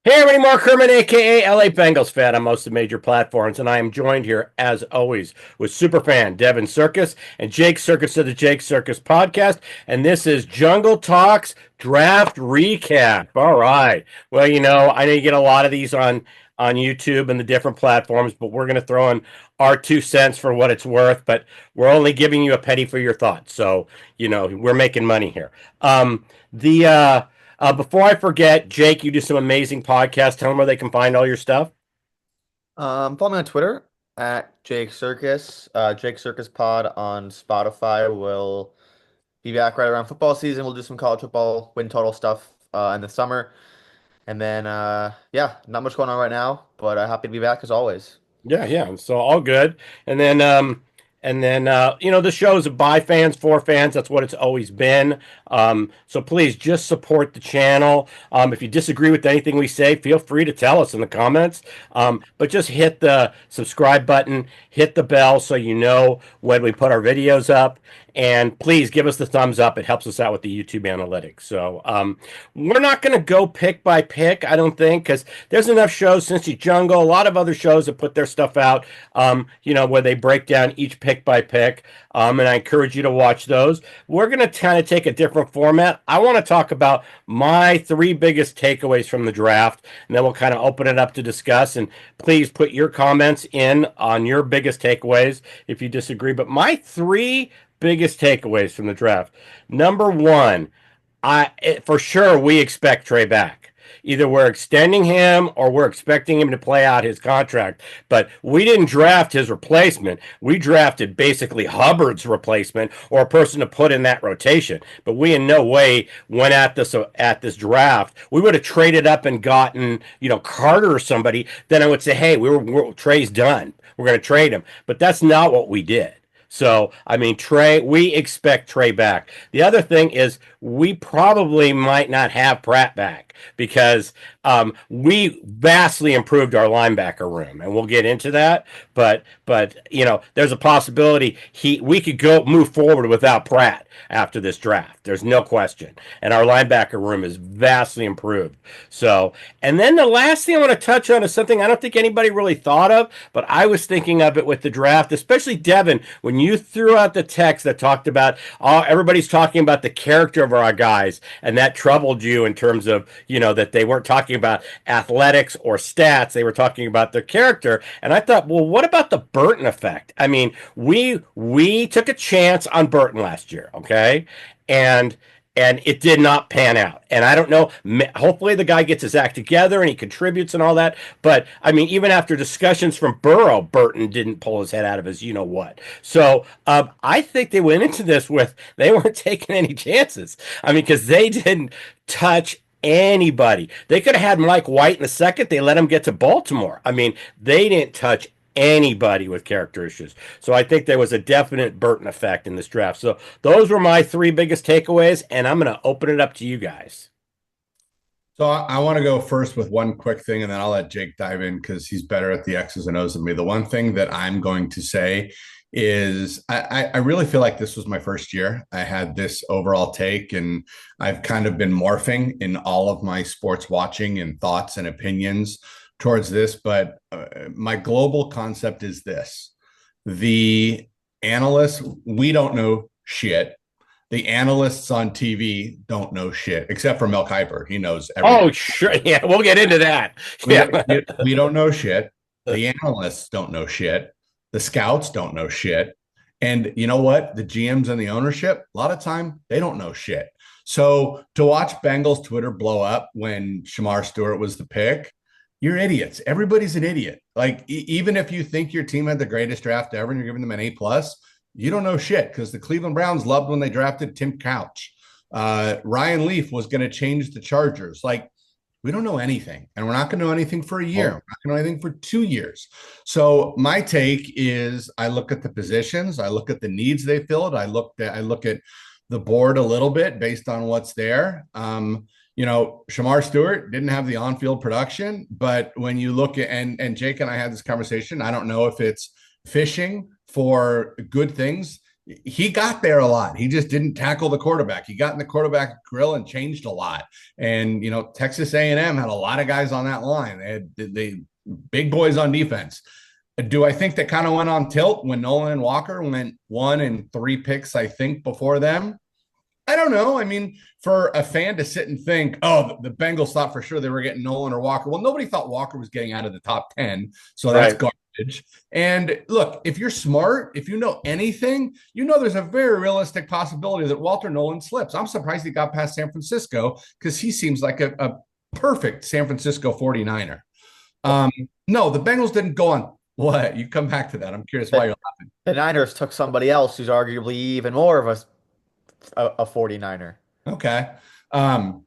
Hey, everybody, Mark Herman, aka LA Bengals fan on most of the major platforms, and I am joined here, as always, with superfan Devin Circus and Jake Circus of the Jake Circus podcast. And this is Jungle Talks Draft Recap. All right. Well, I know you get a lot of these on YouTube and the different platforms, but we're going to throw in our 2 cents for what it's worth. But we're only giving you a penny for your thoughts, so we're making money here. The Before I forget, Jake, you do some amazing podcasts. Tell them where they can find all your stuff. Follow me on Twitter at Jake Circus. Jake Circus Pod on Spotify. Will be back right around football season. We'll do some college football win total stuff in the summer. And then, yeah, not much going on right now, but happy to be back as always. Yeah, yeah. So all good. And then the show is by fans for fans. That's what it's always been. So please just support the channel. If you disagree with anything we say, feel free to tell us in the comments. But just hit the subscribe button, hit the bell so you know when we put our videos up. And please give us the thumbs up. It helps us out with the YouTube analytics. So we're not going to go pick by pick, I don't think, because there's enough shows, Cincy Jungle, a lot of other shows that put their stuff out, where they break down each pick by pick. And I encourage you to watch those. We're going to kind of take a different format. I want to talk about my three biggest takeaways from the draft, and then we'll kind of open it up to discuss. And please put your comments in on your biggest takeaways if you disagree. But my three biggest takeaways from the draft. Number one, for sure we expect Trey back. Either we're extending him or we're expecting him to play out his contract. But we didn't draft his replacement. We drafted basically Hubbard's replacement or a person to put in that rotation. But we in no way went at this draft. We would have traded up and gotten Carter or somebody. Then I would say, hey, Trey's done. We're going to trade him. But that's not what we did. So, I mean, we expect Trey back. The other thing is we probably might not have Pratt back because we vastly improved our linebacker room, and we'll get into that. But there's a possibility we could go move forward without Pratt after this draft. There's no question, and our linebacker room is vastly improved. So, and then the last thing I want to touch on is something I don't think anybody really thought of, but I was thinking of it with the draft, especially Devin, when you threw out the text that talked about everybody's talking about the character of our guys, and that troubled you in terms of that they weren't talking about athletics or stats, they were talking about their character. And I thought, well, what about the Burton effect? I mean, we took a chance on Burton last year, okay, and it did not pan out. And I don't know. Hopefully, the guy gets his act together and he contributes and all that. But I mean, even after discussions from Burton didn't pull his head out of his what. So I think they went into this with they weren't taking any chances. I mean, because they didn't touch anybody. They could have had Mike White in the second. They let him get to Baltimore. I mean, they didn't touch anybody with character issues. So I think there was a definite Burton effect in this draft. So those were my three biggest takeaways, and I'm going to open it up to you guys. So I want to go first with one quick thing, and then I'll let Jake dive in because he's better at the X's and O's than me. The one thing that I'm going to say is I really feel like this was my first year. I had this overall take, and I've kind of been morphing in all of my sports watching and thoughts and opinions towards this. But my global concept is this: the analysts, we don't know shit. The analysts on TV don't know shit, except for Mel Kiper. He knows everything. Oh, sure. Yeah, we'll get into that. Yeah. We don't know shit. The analysts don't know shit. The scouts don't know shit. And you know what? The GMs and the ownership, a lot of time, they don't know shit. So to watch Bengals Twitter blow up when Shamar Stewart was the pick, you're idiots. Everybody's an idiot. Like, even if you think your team had the greatest draft ever and you're giving them an A+, you don't know shit because the Cleveland Browns loved when they drafted Tim Couch. Ryan Leaf was going to change the Chargers. Like, we don't know anything, and we're not going to know anything for a year. We're not going to know anything for 2 years. So my take is I look at the positions. I look at the needs they filled. I look at the board a little bit based on what's there. Shamar Stewart didn't have the on-field production, but when you look at, and Jake and I had this conversation, I don't know if it's fishing for good things he got there a lot. He just didn't tackle the quarterback. He got in the quarterback grill and changed a lot. And Texas A&M had a lot of guys on that line. They had big boys on defense. Do I think that kind of went on tilt when Nolan and Walker went 1 and 3 picks, I think, before them? I don't know. I mean, for a fan to sit and think, oh, the Bengals thought for sure they were getting Nolan or Walker. Well, nobody thought Walker was getting out of the top 10. So that's Right. garbage. And look, if you're smart, if you know anything, there's a very realistic possibility that Walter Nolan slips. I'm surprised he got past San Francisco because he seems like a perfect San Francisco 49er. Um, no, the Bengals didn't go on. What? You come back to that. I'm curious why The, you're laughing. the Niners took somebody else who's arguably even more of a 49er. Okay. Um,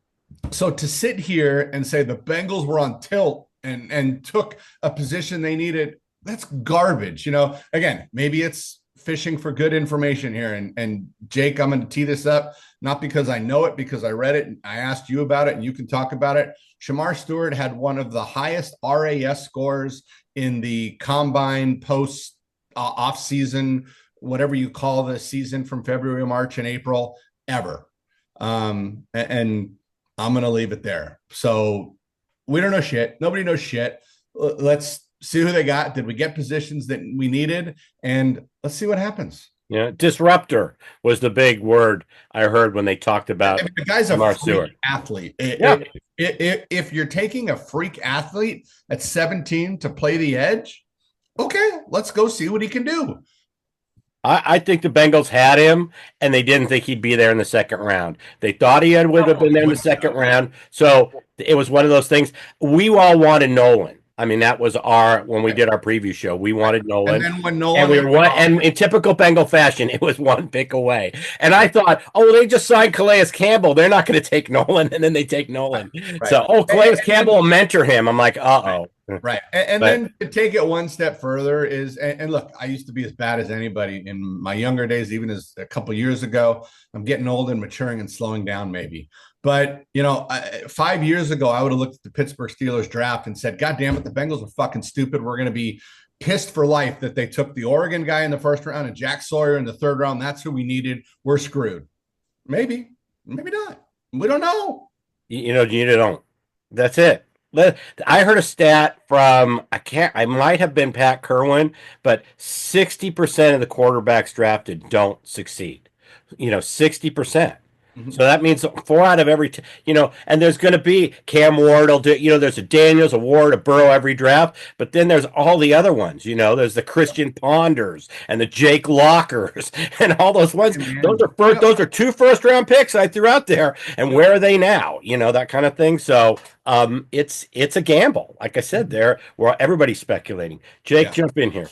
So to sit here and say the Bengals were on tilt and took a position they needed, that's garbage. Again, maybe it's fishing for good information here. And Jake, I'm going to tee this up, not because I know it, because I read it and I asked you about it and you can talk about it. Shamar Stewart had one of the highest RAS scores in the combine post off season, whatever you call the season from February, March, and April ever. And I'm going to leave it there. So we don't know shit. Nobody knows shit. Let's see who they got. Did we get positions that we needed? And let's see what happens. Yeah, disruptor was the big word I heard when they talked I about mean, the guy's a Jamar freak Stewart. athlete. Yeah, If you're taking a freak athlete at 17 to play the edge, okay, let's go see what he can do. I think the Bengals had him, and they didn't think he'd be there in the second round. They thought would have been there in the second round. So it was one of those things. We all wanted Nolan. I mean, that was when we did our preview show. We wanted And Nolan. then when And Nolan we went were one, off, and in typical Bengal fashion, it was one pick away. And I thought, oh, they just signed Calais Campbell. They're not going to take Nolan, and then they take Nolan. right. So, Calais Campbell will mentor him. I'm like, uh-oh. Right. And But then to take it one step further is, and look, I used to be as bad as anybody in my younger days, even as a couple years ago. I'm getting old and maturing and slowing down, maybe. But, 5 years ago, I would have looked at the Pittsburgh Steelers draft and said, God damn it, the Bengals are fucking stupid. We're going to be pissed for life that they took the Oregon guy in the first round and Jack Sawyer in the third round. That's who we needed. We're screwed. Maybe, maybe not. We don't know. you don't. That's it. I heard a stat from I might have been Pat Kerwin, but 60% of the quarterbacks drafted don't succeed. 60%. So that means four out of every, and there's going to be Cam Ward will do, there's a Daniels, a Ward, a Burrow every draft, but then there's all the other ones, there's the Christian Ponders and the Jake Lockers and all those ones. Those are two first round picks I threw out there. And where are they now? That kind of thing. So it's a gamble. Like I said there, where everybody's speculating. Jake, jump in here.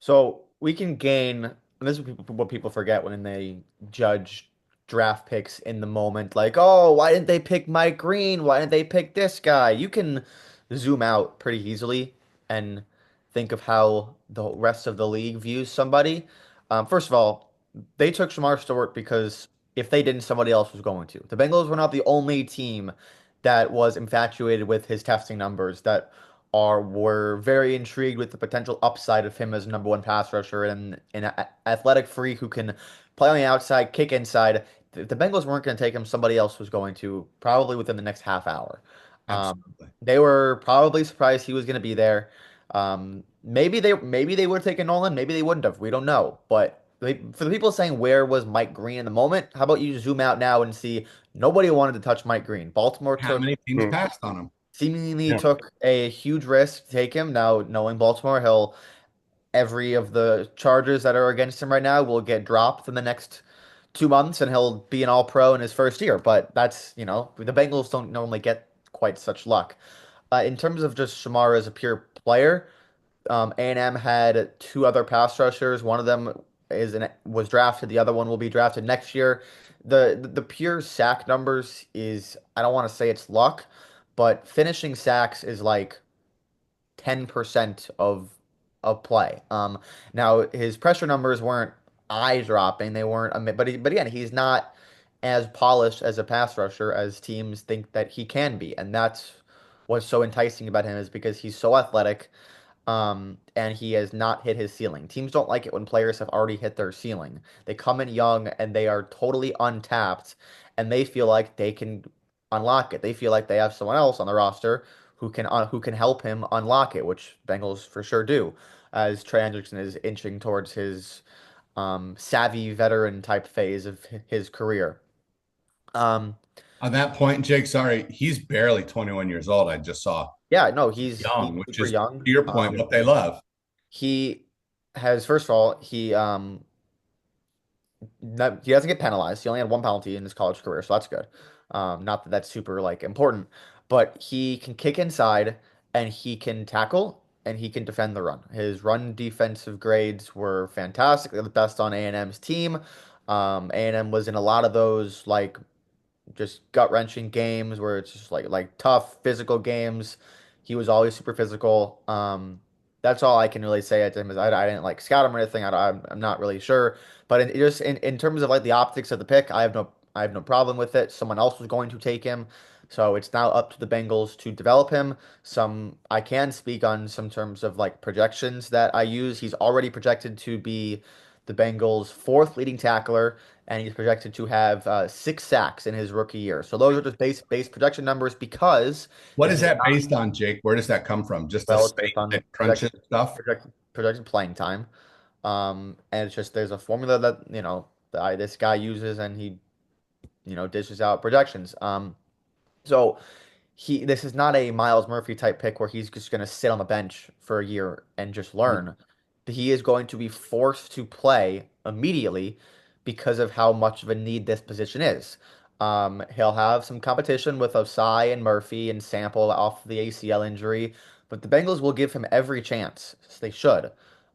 So we can gain, and this is what people forget when they judge draft picks in the moment. Like, oh, why didn't they pick Mike Green? Why didn't they pick this guy? You can zoom out pretty easily and think of how the rest of the league views somebody. First of all, they took Shamar Stewart because if they didn't, somebody else was going to. The Bengals were not the only team that was infatuated with his testing numbers, that were very intrigued with the potential upside of him as number one pass rusher and an athletic freak who can play on the outside, kick inside. If the Bengals weren't going to take him, somebody else was going to, probably within the next half hour. Absolutely. They were probably surprised he was going to be there. Maybe they would have taken Nolan, maybe they wouldn't have. We don't know. But for the people saying where was Mike Green in the moment, how about you zoom out now and see nobody wanted to touch Mike Green. Baltimore How took many teams passed on him? seemingly Yeah. took a huge risk to take him. Now, knowing Baltimore, every of the charges that are against him right now will get dropped in the next 2 months, and he'll be an All-Pro in his first year. But that's, the Bengals don't normally get quite such luck. In terms of just Shamar as a pure player, A&M had two other pass rushers. One of them was drafted. The other one will be drafted next year. The pure sack numbers is, I don't want to say it's luck, but finishing sacks is like 10% of play. Now his pressure numbers weren't eye dropping. They weren't, but again, he's not as polished as a pass rusher as teams think that he can be, and that's what's so enticing about him, is because he's so athletic. and he has not hit his ceiling. Teams don't like it when players have already hit their ceiling. They come in young and they are totally untapped, and they feel like they can unlock it. They feel like they have someone else on the roster who can help him unlock it, which Bengals for sure do, as Trey Hendrickson is inching towards his savvy veteran type phase of his career. Um, On that point, Jake, sorry, he's barely 21 years old. I just saw yeah, no, he's young, which super is to young. your point, what they love. He has first of all he doesn't get penalized. He only had one penalty in his college career, so that's good. Not that that's super like important, but he can kick inside and he can tackle and he can defend the run. His run defensive grades were fantastic. They're the best on A&M's team. A&M was in a lot of those like just gut wrenching games where it's just like tough physical games. He was always super physical. That's all I can really say to him is I didn't like scout him or anything. I'm not really sure, but in terms of like the optics of the pick, I have no problem with it. Someone else was going to take him, so it's now up to the Bengals to develop him. Some I can speak on some terms of like projections that I use. He's already projected to be the Bengals' fourth leading tackler, and he's projected to have 6 sacks in his rookie year. So those are just base projection numbers because What this is is that not based on, Jake? Where does that come from? Just a well, it's based on statement crunching stuff? projected playing time. And it's just there's a formula that this guy uses, and he dishes out projections. So this is not a Miles Murphy type pick where he's just going to sit on the bench for a year and just learn. He is going to be forced to play immediately because of how much of a need this position is. He'll have some competition with Osai and Murphy and Sample off the ACL injury, but the Bengals will give him every chance. They should,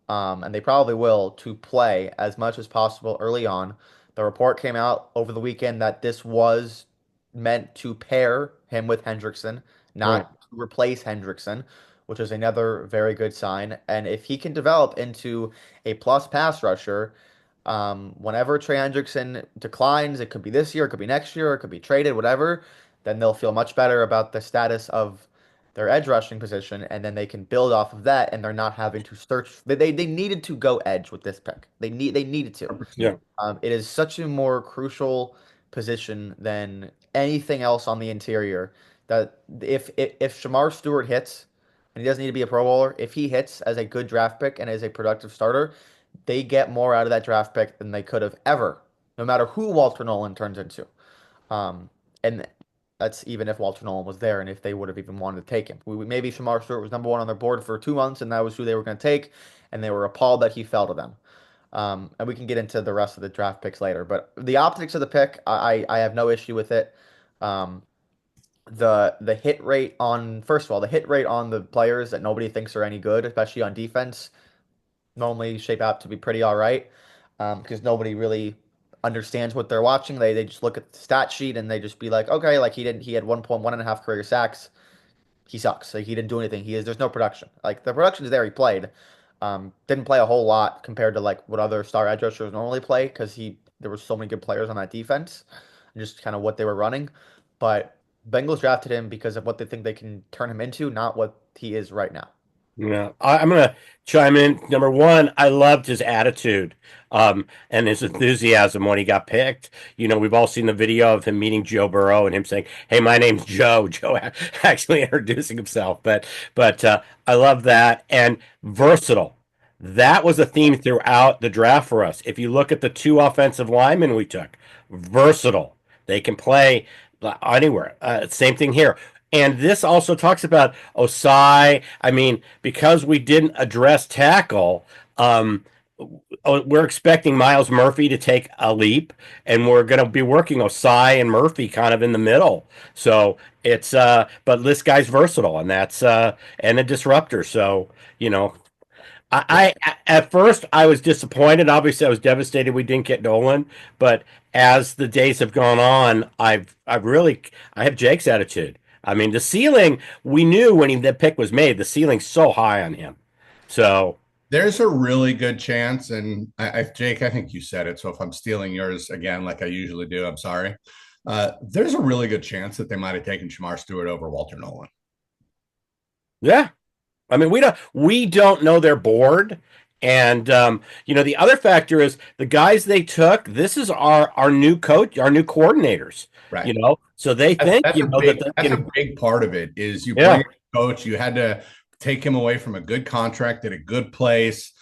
and they probably will, to play as much as possible early on. The report came out over the weekend that this was meant to pair him with Hendrickson, Right. not to replace Hendrickson, which is another very good sign. And if he can develop into a plus pass rusher, whenever Trey Hendrickson declines, it could be this year, it could be next year, it could be traded, whatever, then they'll feel much better about the status of their edge rushing position, and then they can build off of that, and they're not having to search. They needed to go edge with this pick. They needed to. Yeah. It is such a more crucial position than anything else on the interior. That if Shamar Stewart hits, and he doesn't need to be a Pro Bowler, if he hits as a good draft pick and as a productive starter, they get more out of that draft pick than they could have ever, no matter who Walter Nolan turns into. And that's even if Walter Nolan was there and if they would have even wanted to take him. Maybe Shamar Stewart was number one on their board for 2 months, and that was who they were going to take, and they were appalled that he fell to them. And we can get into the rest of the draft picks later. But the optics of the pick, I have no issue with it. Um, the hit rate on first of all, the hit rate on the players that nobody thinks are any good, especially on defense, normally shape out to be pretty all right. Because nobody really understands what they're watching. They just look at the stat sheet and they just be like, okay, like he had 1.1 and a half career sacks. He sucks. Like he didn't do anything. There's no production. Like the production is there. He played. Didn't play a whole lot compared to like what other star edge rushers normally play because there were so many good players on that defense and just kind of what they were running. But Bengals drafted him because of what they think they can turn him into, not what he is right now. Yeah, I'm gonna chime in. Number one, I loved his attitude, and his enthusiasm when he got picked. We've all seen the video of him meeting Joe Burrow and him saying, "Hey, my name's Joe." Joe actually introducing himself, but I love that and versatile. That was a theme throughout the draft for us. If you look at the two offensive linemen we took, versatile. They can play anywhere. Same thing here. And this also talks about Osai. I mean, because we didn't address tackle, we're expecting Miles Murphy to take a leap, and we're going to be working Osai and Murphy kind of in the middle. So but this guy's versatile, and that's and a disruptor. So you know, at first I was disappointed. Obviously, I was devastated we didn't get Nolan, but as the days have gone on, I have Jake's attitude. I mean, the ceiling we knew when the pick was made, the ceiling's so high on him. So There's a really good chance, and Jake, I think you said it. So if I'm stealing yours again, like I usually do, I'm sorry. There's a really good chance that they might have taken Shamar Stewart over Walter Nolan. yeah, I mean, we don't know their board. And the other factor is the guys they took. This is our new coach, our new coordinators. Right. So they That's think that's a that big they that's a can. big part of it is you bring Yeah, a coach, you had to take him away from a good contract at a good place.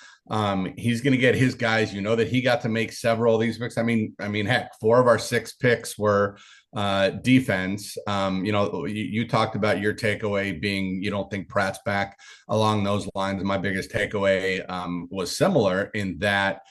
He's going to get his guys. You know that he got to make several of these picks. I mean, heck, 4 of our 6 picks were defense. You talked about your takeaway being you don't think Pratt's back along those lines. My biggest takeaway was similar in that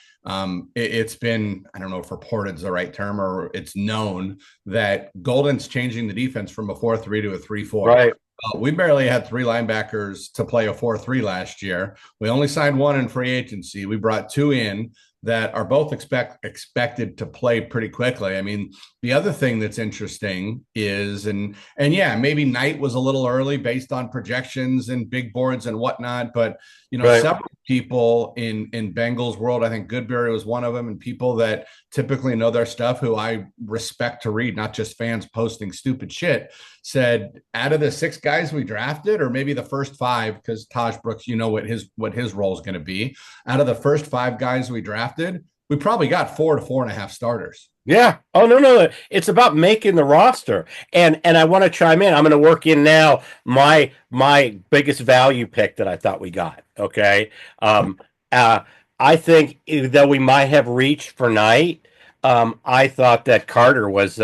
it's been, I don't know if reported is the right term, or it's known that Golden's changing the defense from a 4-3 to a 3-4. right. We barely had 3 linebackers to play a 4-3 last year. We only signed one in free agency. We brought 2 in that are both expected to play pretty quickly. I mean, the other thing that's interesting is, and yeah, maybe Knight was a little early based on projections and big boards and whatnot, but Right. several people in Bengals world, I think Goodberry was one of them, and people that typically know their stuff, who I respect to read, not just fans posting stupid shit, said out of the 6 guys we drafted, or maybe the first 5, because Taj Brooks, what his role is going to be. Out of the first 5 guys we drafted, we probably got 4 to 4.5 starters. Yeah. Oh, no, no. It's about making the roster. And I want to chime in. I'm going to work in now my biggest value pick that I thought we got. Okay. Uh, I think though we might have reached for Knight, I thought that Carter was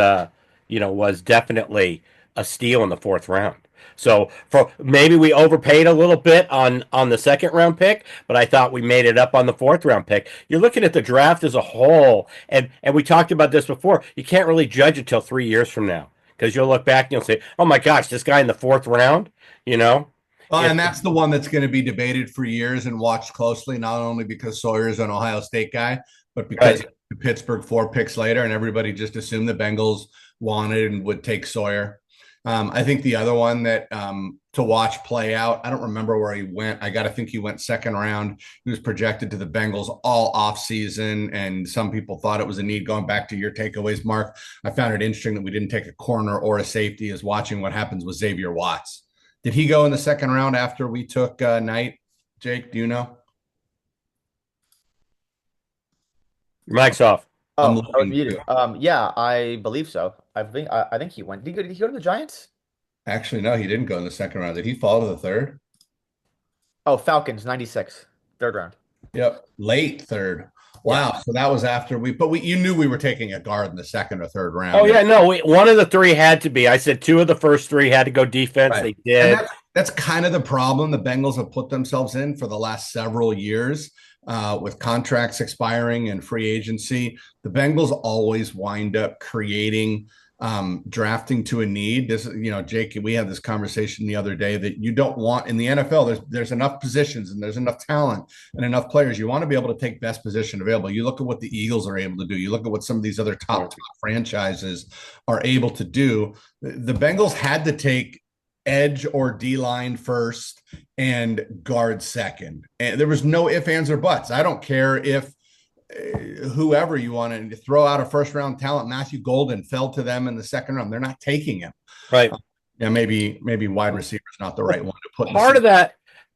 definitely a steal in the fourth round. So for maybe we overpaid a little bit on the second round pick, but I thought we made it up on the fourth round pick. You're looking at the draft as a whole, and we talked about this before. You can't really judge it till 3 years from now because you'll look back and you'll say, "Oh my gosh, this guy in the fourth round." You know, Well, it, and that's the one that's going to be debated for years and watched closely, not only because Sawyer's an Ohio State guy, but because right. Pittsburgh 4 picks later, and everybody just assumed the Bengals wanted and would take Sawyer. I think the other one that to watch play out, I don't remember where he went. I got to think he went second round. He was projected to the Bengals all off season, and some people thought it was a need. Going back to your takeaways, Mark, I found it interesting that we didn't take a corner or a safety. Is watching what happens with Xavier Watts. Did he go in the second round after we took Knight? Jake, do you know? Mike's off. I'm Oh, I was looking. muted. Yeah, I believe so. I think he went. Did he go to the Giants? Actually, no, he didn't go in the second round. Did he fall to the third? Oh, Falcons, 96, third round. Yep, late third. Yeah. Wow. So that was after you knew we were taking a guard in the second or third Oh round. yeah, no, one of the 3 had to be. I said 2 of the first 3 had to go defense. Right. They And did. that's kind of the problem the Bengals have put themselves in for the last several years, with contracts expiring and free agency. The Bengals always wind up creating drafting to a need. This, Jake, we had this conversation the other day that you don't want in the NFL. There's enough positions and there's enough talent and enough players. You want to be able to take best position available. You look at what the Eagles are able to do. You look at what some of these other top franchises are able to do. The Bengals had to take edge or D line first and guard second. And there was no ifs, ands, or buts. I don't care if whoever you want to throw out a first round talent, Matthew Golden fell to them in the second round. They're not taking him. Right. Yeah, maybe wide receiver is not the right one to put.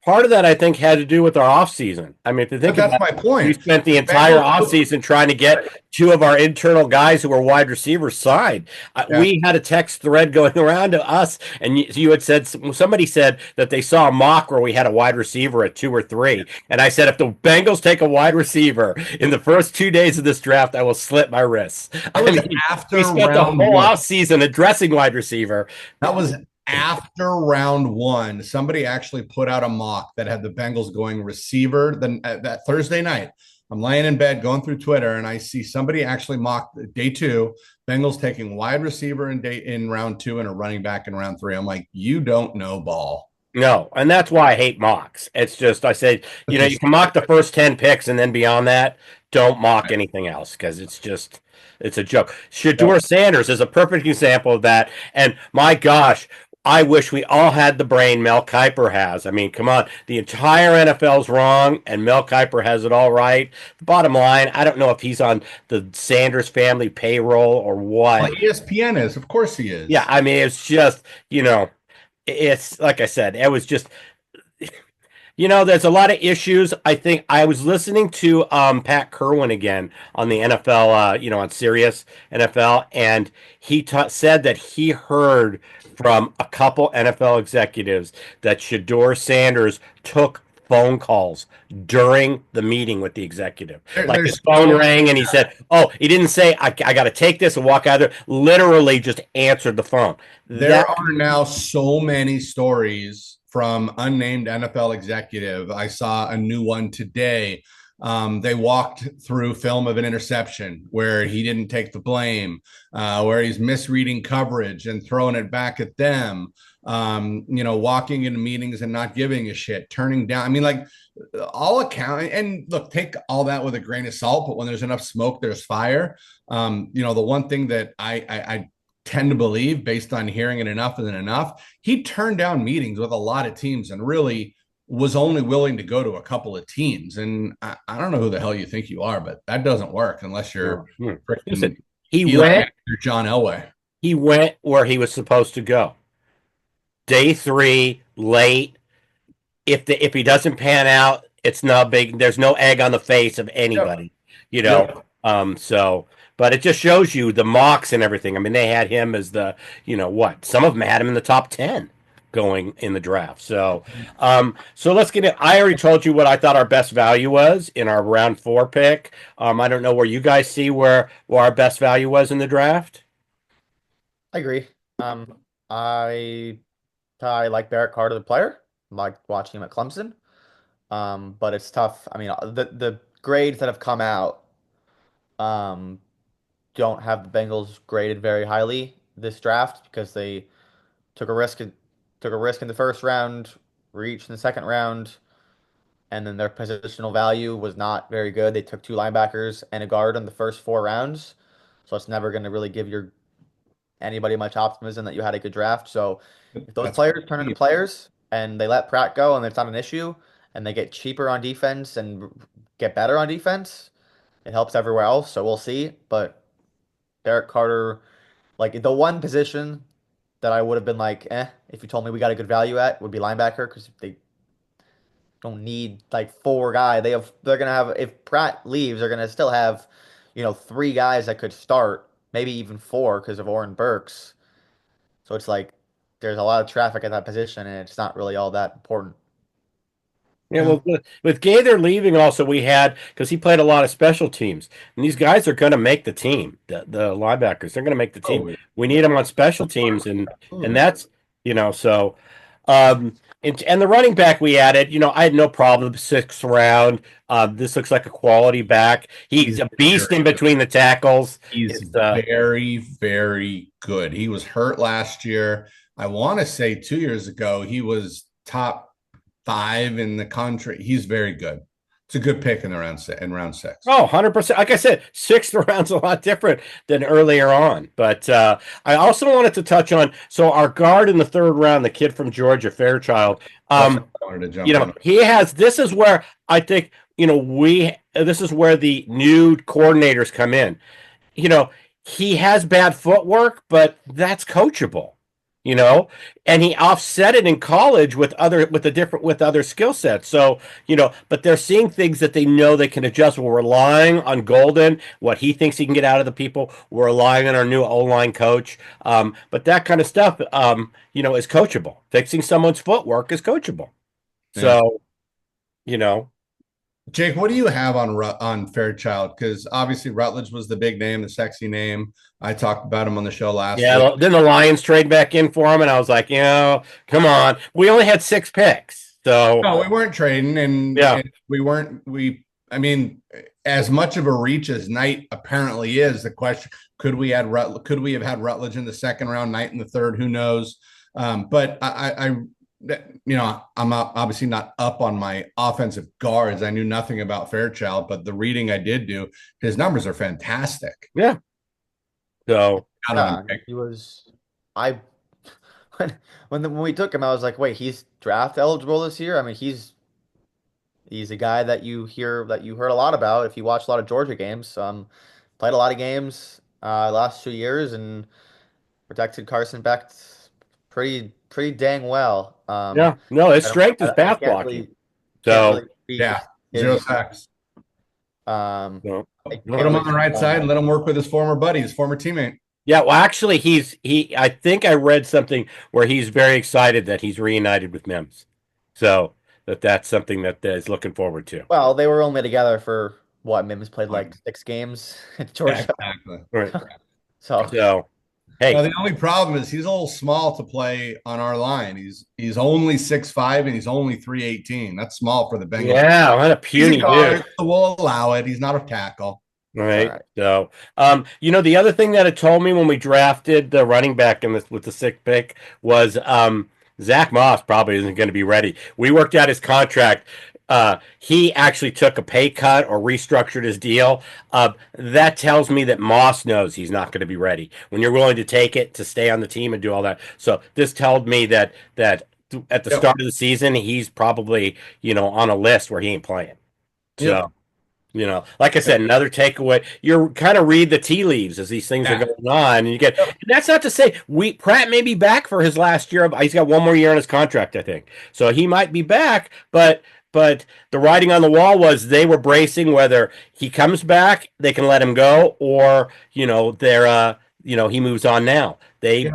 Part of that I think had to do with our offseason. I mean, if you think But that's about my it, point. we spent the entire offseason trying to get 2 of our internal guys who were wide receivers signed. Yeah. We had a text thread going around to us, and you had said, somebody said that they saw a mock where we had a wide receiver at 2 or 3. And I said, if the Bengals take a wide receiver in the first 2 days of this draft, I will slit my wrists. That was after we spent the round whole one. offseason addressing wide receiver. That was after round one. Somebody actually put out a mock that had the Bengals going receiver. Then that Thursday night, I'm laying in bed going through Twitter, and I see somebody actually mocked day 2, Bengals taking wide receiver in round 2 and a running back in round 3. I'm like, you don't know ball. No, and that's why I hate mocks. It's just I say, you can mock the first 10 picks, and then beyond that, don't mock anything else because it's a joke. Shedeur Sanders is a perfect example of that. And my gosh, I wish we all had the brain Mel Kiper has. I mean, come on. The entire NFL's wrong, and Mel Kiper has it all right. The bottom line, I don't know if he's on the Sanders family payroll or what. Well, ESPN is. Of course he is. Yeah, I mean, it's just, it's like I said, it was just There's a lot of issues. I think I was listening to Pat Kerwin again on the NFL, on Sirius NFL, and said that he heard from a couple NFL executives that Shador Sanders took phone calls during the meeting with the executive. Like his There's phone so rang and he said, "Oh, he didn't say I got to take this and walk out of there." Literally, just answered the phone. There That are now so many stories from unnamed NFL executive. I saw a new one today. They walked through film of an interception where he didn't take the blame, where he's misreading coverage and throwing it back at them. Walking into meetings and not giving a shit, turning down. I mean, like all account. And look, take all that with a grain of salt. But when there's enough smoke, there's fire. The one thing that I tend to believe based on hearing it enough isn't enough. He turned down meetings with a lot of teams and really was only willing to go to a couple of teams. And I don't know who the hell you think you are, but that doesn't work unless you're freaking listen, he Eli went or John Elway. he went where he was supposed to go. Day three, late. If he doesn't pan out, it's not big. There's no egg on the face of Yep. anybody, you know. Yep. But it just shows you the mocks and everything. I mean, they had him as what? Some of them had him in the top 10 going in the draft. So let's get it. I already told you what I thought our best value was in our round four pick. I don't know where you guys see where our best value was in the draft. I agree. I I like Barrett Carter, the player. I like watching him at Clemson. But it's tough. I mean, the grades that have come out um, don't have the Bengals graded very highly this draft because they took a risk took a risk in the first round, reached in the second round, and then their positional value was not very good. They took two linebackers and a guard in the first four rounds, so it's never going to really give your anybody much optimism that you had a good draft. So if those That's players turn into players and they let Pratt go and it's not an issue and they get cheaper on defense and get better on defense, it helps everywhere else. So we'll see. But Derek Carter, like the one position that I would have been like, if you told me we got a good value at would be linebacker because they don't need like four guy. They're gonna have if Pratt leaves, they're gonna still have, three guys that could start, maybe even four because of Oren Burks. So it's like there's a lot of traffic at that position, and it's not really all that important. Yeah, yeah. well, with Gaither leaving, also we had because he played a lot of special teams, and these guys are going to make the team. The linebackers, they're going to make the team. Oh, We need them on special teams, and absolutely. that's so. And the running back we added, I had no problem. Sixth round. This looks like a quality back. He's He's a beast in very between the tackles. He's It's very, very good. He was hurt last year. I want to say 2 years ago, he was top five in the country. He's very good. It's a good pick in round six. Oh, 100%. Like I said, sixth round's a lot different than earlier on. But I also wanted to touch on our guard in the third round, the kid from Georgia, Fairchild. That's what I wanted to jump on. He has this is where I think, this is where the new coordinators come in. You know, he has bad footwork, but that's coachable. You know, and he offset it in college with other skill sets. So, but they're seeing things that they know they can adjust. We're relying on Golden, what he thinks he can get out of the people. We're relying on our new O-line coach. But that kind of stuff, is coachable. Fixing someone's footwork is coachable. Yeah. So, you know, Jake, what do you have on Fairchild? Because obviously Rutledge was the big name, the sexy name. I talked about him on the show last week. yeah, then the Lions trade back in for him, and I was like, come on. We only had six picks. So, No, we weren't trading, yeah. and we weren't. I mean, as much of a reach as Knight apparently is, the question could we have had Rutledge in the second round, Knight in the third? Who knows? But I'm obviously not up on my offensive guards. I knew nothing about Fairchild, but the reading I did do, his numbers are fantastic. Yeah. So, Out Yeah, on he was. I when we took him, I was like, wait, he's draft eligible this year. I mean, he's a guy that you heard a lot about if you watch a lot of Georgia games. Played a lot of games last 2 years and protected Carson Beck pretty dang well. yeah. No, his I don't strength is I pass can't really blocking. Can't So, really beat Yeah, zero his sacks. um. no, I Put can't no. him really on the beat right side him. and let him work with his former buddy, his former teammate. Yeah, well, actually, I think I read something where he's very excited that he's reunited with Mims. So that's something that is looking forward to. Well, they were only together for what? Mims played like Fine. 6 games at Yeah, Georgia. exactly. All right. So So, Now hey, the only problem is he's a little small to play on our line. He's only 6'5" and he's only 318. That's small for the Bengals. yeah, what a He's a puny dude. guard, so we'll allow it. He's not a tackle. All it's all right. right. So, the other thing that it told me when we drafted the running back in this with the sixth pick was Zach Moss probably isn't going to be ready. We worked out his contract. He actually took a pay cut or restructured his deal. That tells me that Moss knows he's not going to be ready. When you're willing to take it to stay on the team and do all that. So this told me that at the Yep. start of the season, he's probably, on a list where he ain't playing. Yep. So. Like I said, another takeaway. You're kind of read the tea leaves as these things are Yeah. going on, and Yep. and that's not to say Pratt may be back for his last year. He's got one more year on his contract, I think, so he might be back. But the writing on the wall was they were bracing whether he comes back, they can let him go, or he moves on now. They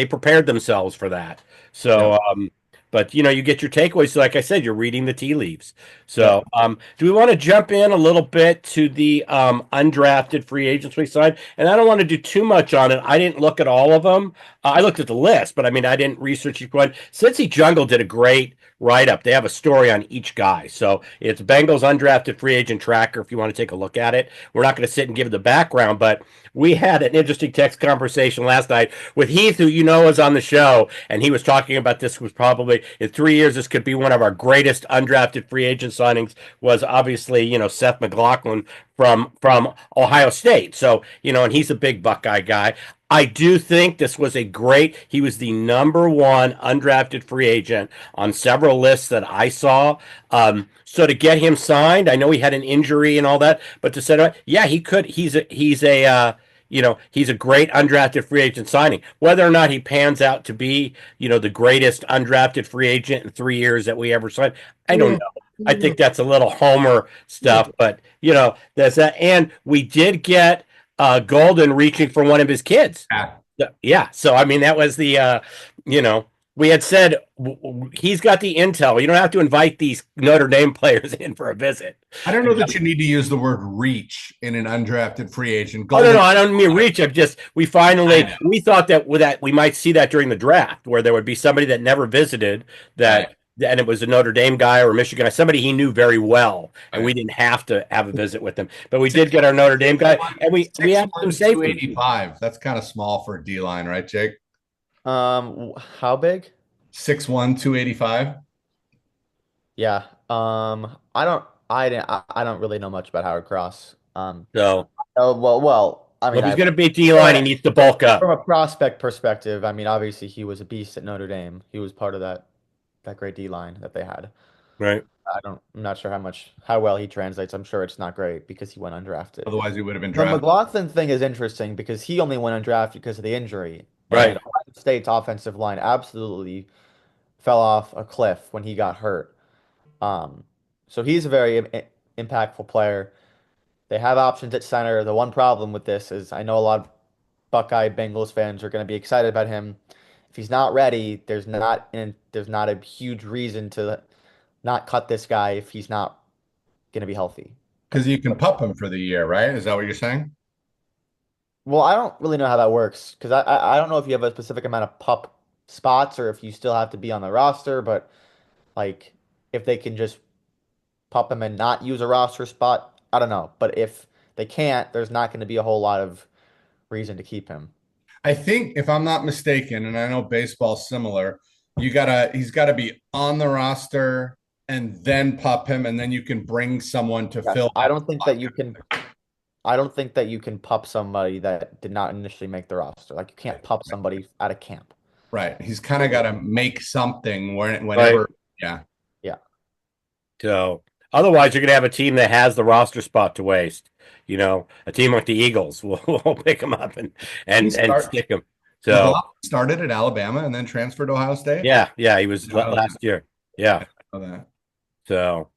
prepared themselves for that. So Yep. but you get your takeaways. So like I said, you're reading the tea leaves. So, Yep. do we want to jump in a little bit to the undrafted free agents we signed? And I don't want to do too much on it. I didn't look at all of them. I looked at the list, but I mean, I didn't research each one. Cincy Jungle did a great write up. They have a story on each guy. So it's Bengals undrafted free agent tracker if you want to take a look at it. We're not going to sit and give the background, but we had an interesting text conversation last night with Heath, who was on the show, and he was talking about this was probably in 3 years, this could be one of our greatest undrafted free agent signings. Was obviously Seth McLaughlin from Ohio State. So and he's a big Buckeye guy. I do think this was a great. He was the number one undrafted free agent on several lists that I saw. So to get him signed, I know he had an injury and all that, but to say, yeah, he could. He's a great undrafted free agent signing. Whether or not he pans out to be, the greatest undrafted free agent in 3 years that we ever signed, I don't know. I think that's a little homer stuff, but that's that. And we did get Golden reaching for one of his kids. Yeah. Yeah. So I mean, that was we had said he's got the intel. You don't have to invite these Notre Dame players in for a visit. I don't know that you need to use the word reach in an undrafted free agent. Oh no, I don't mean reach. We thought that we might see that during the draft, where there would be somebody that never visited that. Right. And it was a Notre Dame guy or a Michigan guy, somebody he knew very well, and we Right. didn't have to have a visit with him. But we did get our Notre Dame guy, and we had some safety. 285. That's kind of small for a D line, right, Jake? How big? 6'1", 285. Yeah. I don't really know much about Howard Cross. So, Oh well. I mean, if he's going to beat D line, he needs to bulk from up. a prospect perspective, I mean, obviously he was a beast at Notre Dame. He was part of that great D line that they had. Right. I'm not sure how well he translates. I'm sure it's not great because he went undrafted. Otherwise, he would have been The drafted. McLaughlin thing is interesting because he only went undrafted because of the injury. Right. And Ohio State's offensive line absolutely fell off a cliff when he got hurt. So he's a very impactful player. They have options at center. The one problem with this is I know a lot of Buckeye Bengals fans are going to be excited about him. If he's not ready, there's not a huge reason to not cut this guy if he's not going to be healthy. Because you can pup him for the year, right? Is that what you're saying? Well, I don't really know how that works because I don't know if you have a specific amount of pup spots or if you still have to be on the roster, but like if they can just pup him and not use a roster spot, I don't know. But if they can't, there's not going to be a whole lot of reason to keep him. I think, if I'm not mistaken, and I know baseball's similar, he's gotta be on the roster and then pup him, and then you can bring someone to Yes, fill. I don't think that you can. I don't think that you can pup somebody that did not initially make the roster. Like you can't pup somebody out of camp. Right. He's kind of got to make something whenever. Right. Yeah. Yeah. So otherwise, you're going to have a team that has the roster spot to waste. A team like the Eagles will pick them up and stick them. So Started at Alabama and then transferred to Ohio State. yeah, he was last year. Yeah. I know that. So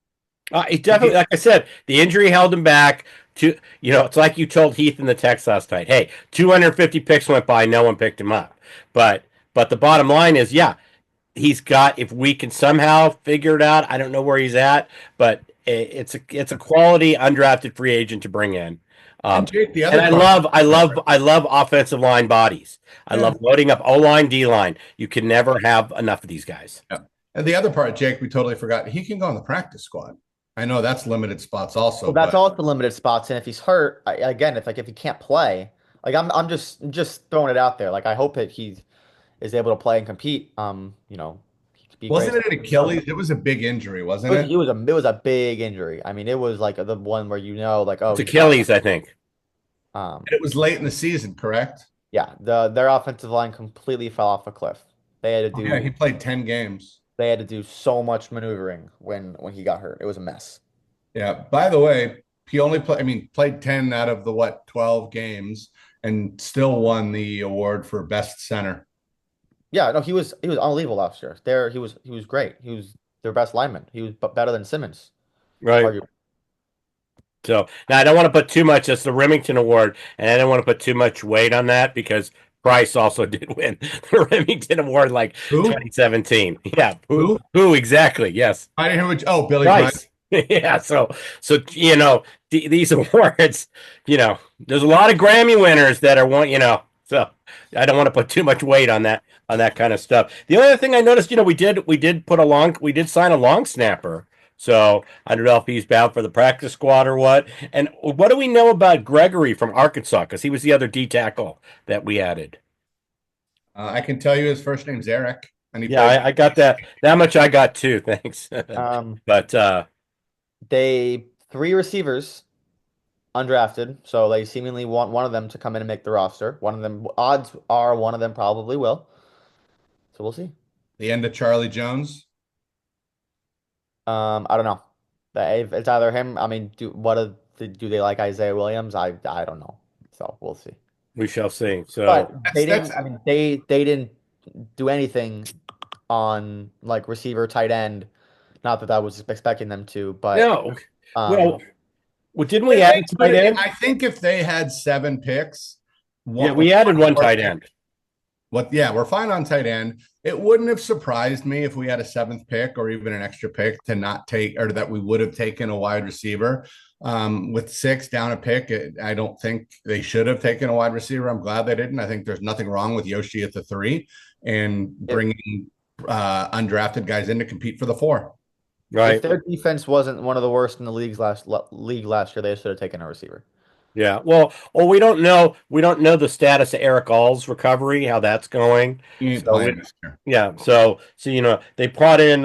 he definitely, like I said, the injury held him back. To it's like you told Heath in the text last night. Hey, 250 picks went by, no one picked him up. But the bottom line is, yeah, he's got. If we can somehow figure it out, I don't know where he's at, but it's a quality undrafted free agent to bring in. And Jake, the And other I part. love, I love, I love offensive line bodies. I Yeah. love loading up O line, D line. You can never have enough of these guys. Yeah. And the other part, Jake, we totally forgot. He can go on the practice squad. I know that's limited spots also, Well, that's but all the limited spots, and if he's hurt, again, if he can't play, like I'm just throwing it out there. Like I hope that he is able to play and compete. To be wasn't great. it an Achilles? It was a big injury, It wasn't was, it? it was a big injury. I mean, it was like the one where like, oh, It's he's not. Achilles, I think. It was late in the season, correct? Yeah, their offensive line completely fell off a cliff. They had to Oh, yeah, he do played 10 games. they had to do so much maneuvering when he got hurt. It was a mess. Yeah. By the way, he only played, I mean, played 10 out of the 12 games and still won the award for best center. Yeah, no, he was unbelievable last year. He was great. He was their best lineman. He was better than Simmons, Right. arguably. So now I don't want to put too much. That's the Remington Award, and I don't want to put too much weight on that because Price also did win the Remington Award like Who? 2017. Yeah, who? Who? Who exactly? Yes, I didn't hear what, oh, Billy Bryant. Price. Yeah. So these awards. There's a lot of Grammy winners that are one. So I don't want to put too much weight on that kind of stuff. The only other thing I noticed, we did sign a long snapper. So I don't know if he's bound for the practice squad or what. And what do we know about Gregory from Arkansas? Because he was the other D tackle that we added. I can tell you his first name's Eric, and he Yeah, played. I got that. That much I got too. Thanks. Um, But they three receivers undrafted, so they seemingly want one of them to come in and make the roster. One of them, odds are one of them probably will. So we'll see. The end of Charlie Jones. I don't know. If it's either him. I mean, do they like Isaiah Williams? I don't know. So we'll see. we shall see. But So they That's didn't. I mean, they didn't do anything on like receiver, tight end. Not that I was expecting them to, but no. um, Well, didn't we add a tight end? I think if they had 7 picks, Yeah, we added one tight end. Yeah, we're fine on tight end. It wouldn't have surprised me if we had a 7th pick or even an extra pick to not take, or that we would have taken a wide receiver. With 6 down a pick, I don't think they should have taken a wide receiver. I'm glad they didn't. I think there's nothing wrong with Yoshi at the 3 and bringing undrafted guys in to compete for the 4. if Right. their defense wasn't one of the worst in the league last year, they should have taken a receiver. Yeah. Well, we don't know. We don't know the status of Eric All's recovery, how that's going. He ain't So playing this year. yeah. So they brought in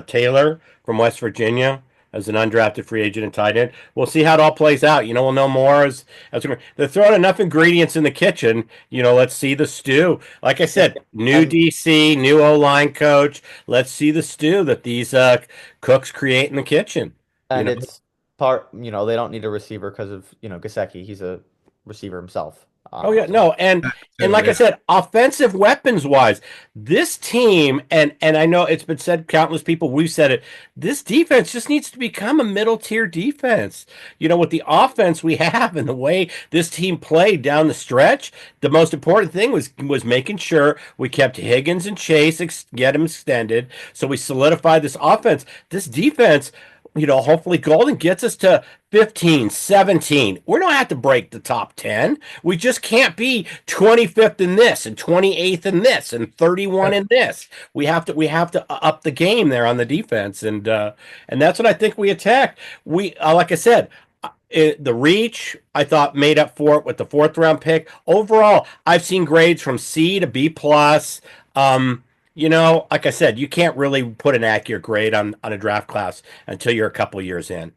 Taylor from West Virginia as an undrafted free agent and tight end. We'll see how it all plays out. We'll know more they're throwing enough ingredients in the kitchen. Let's see the stew. Like I said, new And DC, new O line coach. Let's see the stew that these cooks create in the kitchen. You and know. it's they don't need a receiver because of Gesicki. He's a receiver himself. Oh yeah, no, and like I Yeah. said, offensive weapons wise, this team and I know it's been said countless people, we've said it. This defense just needs to become a middle tier defense. With the offense we have and the way this team played down the stretch, the most important thing was making sure we kept Higgins and Chase get them extended, so we solidified this offense. This defense. Hopefully Golden gets us to 15, 17. We don't have to break the top 10. We just can't be 25th in this and 28th in this and 31 in this. We have to up the game there on the defense and that's what I think we attacked. We like I said, the reach I thought made up for it with the 4th round pick. Overall, I've seen grades from C to B plus. Like I said, you can't really put an accurate grade on a draft class until you're a couple years in.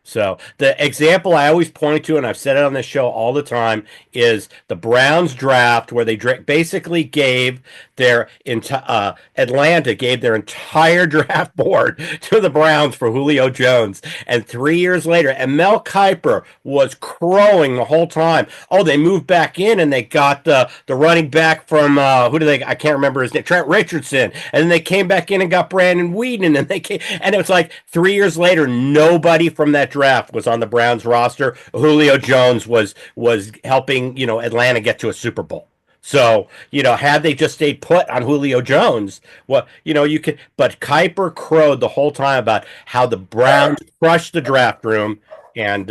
So the example I always point to, and I've said it on this show all the time, is the Browns draft, where they basically gave their Atlanta gave their entire draft board to the Browns for Julio Jones, and 3 years later, and Mel Kiper was crowing the whole time. Oh, they moved back in and they got the running back from who do they? I can't remember his name, Trent Richardson, and then they came back in and got Brandon Whedon, and they came, and it was like 3 years later, nobody from that draft was on the Browns roster. Julio Jones was helping Atlanta get to a Super Bowl. So, had they just stayed put on Julio Jones, well, you could, but Kuiper crowed the whole time about how the Browns crushed the draft room, and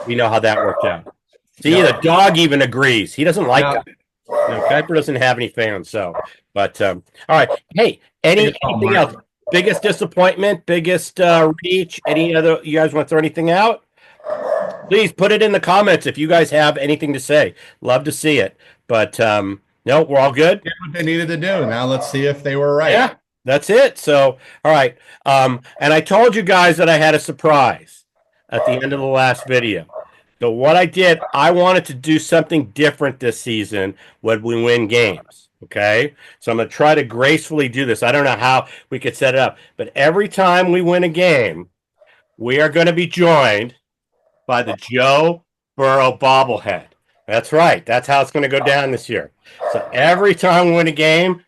we know how that worked out. See, the dog even agrees. He doesn't like it. Kuiper doesn't have any fans, so, but, all right. Hey, anything else? Biggest disappointment, biggest reach, any other, you guys want to throw anything out? Please put it in the comments if you guys have anything to say. Love to see it. But no, we're all good. Did what they needed to do. Now let's see if they were right. Yeah, that's it. So, all right. And I told you guys that I had a surprise at the end of the last video. So what I did, I wanted to do something different this season when we win games. Okay. So I'm going to try to gracefully do this. I don't know how we could set it up, but every time we win a game, we are going to be joined by the Joe Burrow bobblehead. That's right. That's how it's going to go down this year. So every time we win a game,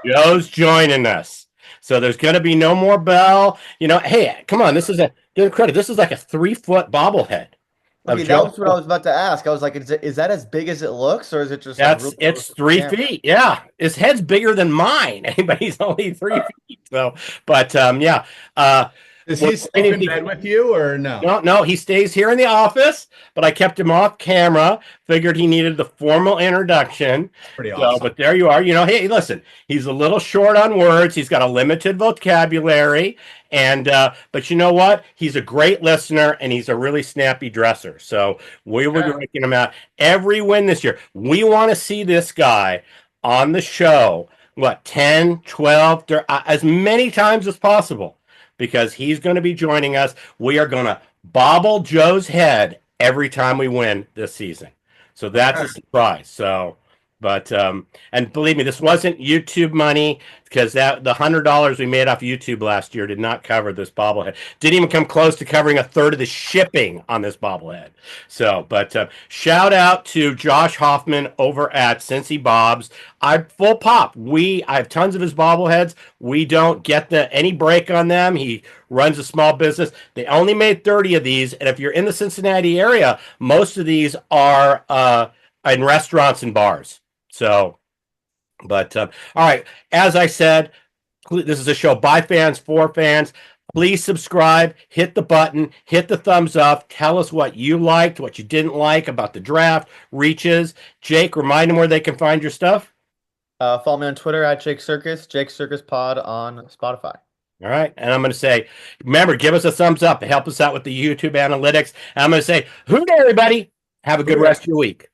Joe's joining us. So there's going to be no more Bell. Hey, come on. Give credit. This is like a 3-foot bobblehead. Okay, that was what I was about to ask. I was like, is that as big as it looks, or is it just it's 3 feet? Yeah, his head's bigger than mine, but he's only 3 feet. So, but yeah. Is he staying in bed with you or no? No, he stays here in the office, but I kept him off camera. Figured he needed the formal introduction. Pretty awesome. But there you are. Hey, listen, he's a little short on words. He's got a limited vocabulary. And but you know what? He's a great listener and he's a really snappy dresser. So we were breaking him out every win this year. We want to see this guy on the show, 10, 12, as many times as possible. Because he's going to be joining us. We are going to bobble Joe's head every time we win this season. So that's a surprise. So, but and believe me, this wasn't YouTube money, because the $100 we made off YouTube last year did not cover this bobblehead. Didn't even come close to covering a third of the shipping on this bobblehead. So, but shout out to Josh Hoffman over at Cincy Bob's. Full pop. I have tons of his bobbleheads. We don't get any break on them. He runs a small business. They only made 30 of these, and if you're in the Cincinnati area, most of these are in restaurants and bars. So, but all right, as I said, this is a show by fans for fans. Please subscribe, hit the button, hit the thumbs up, tell us what you liked, what you didn't like about the draft, reaches. Jake, remind them where they can find your stuff. Follow me on Twitter at Jake Circus Pod on Spotify. All right, and I'm going to say, remember, give us a thumbs up, help us out with the YouTube analytics. And I'm going to say, hoot everybody, have a good rest of your week.